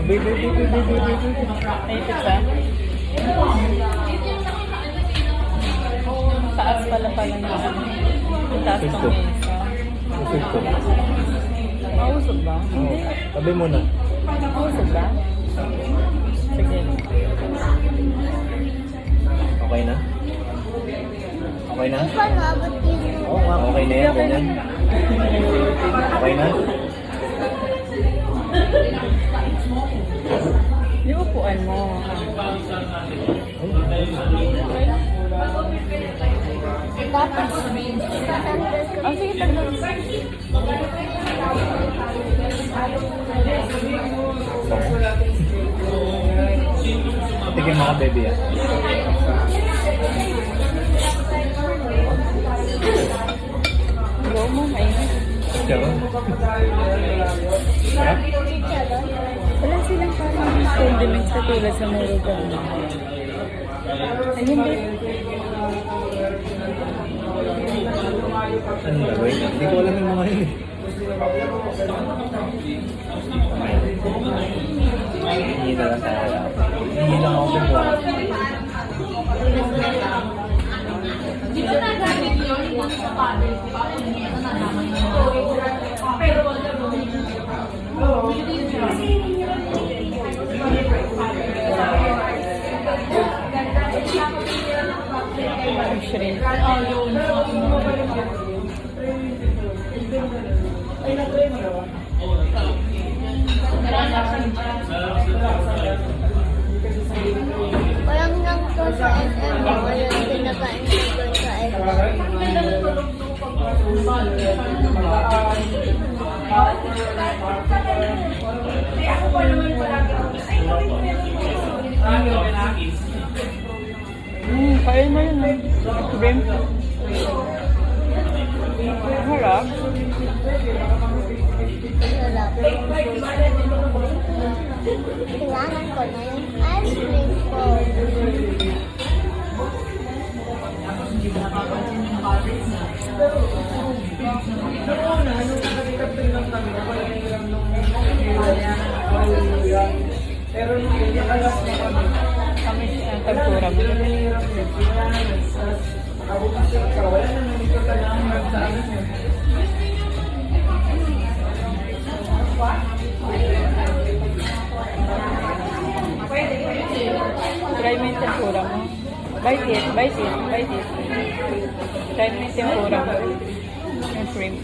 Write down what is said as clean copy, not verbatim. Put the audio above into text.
Naipit ba? Taas pala ng ano. Taas ng mesa. Usog ko. Mausog ba? Hindi. Tabi mo na. Mausog ba? Sige. Okay na? Okay na? Paano abot dito? Oo nga, okay na yan. Ganyan. Okay na? Yung upuan mo. Dapat tatanggal ko. Oh, sige, tagdag. Tigil mo ka, baby, ah. Go mo, mainit. Diyan. Sarap? Wala silang parang condiments na tulad sa Murugan. Ay, hindi. Ano na, wait? Hindi ko alam yung mga yun, eh. Hindi na lang tayo. Hindi lang ako kumuha. Di ba nagamit yun yung sa paddle? Di ba? Kung hindi ito nalaman yun. Pero Shrimp. Walang lang to sa SM. Walang pinakain ko doon sa SM. Kaya mo yun. Shrimp. Harap. Sarap. Kailangan ko na yung ice cream ko. Kami tagtura mo. Try mo yung tempura mo. Bite it, bite it, bite it. Try mo yung tempura mo. Yung shrimp.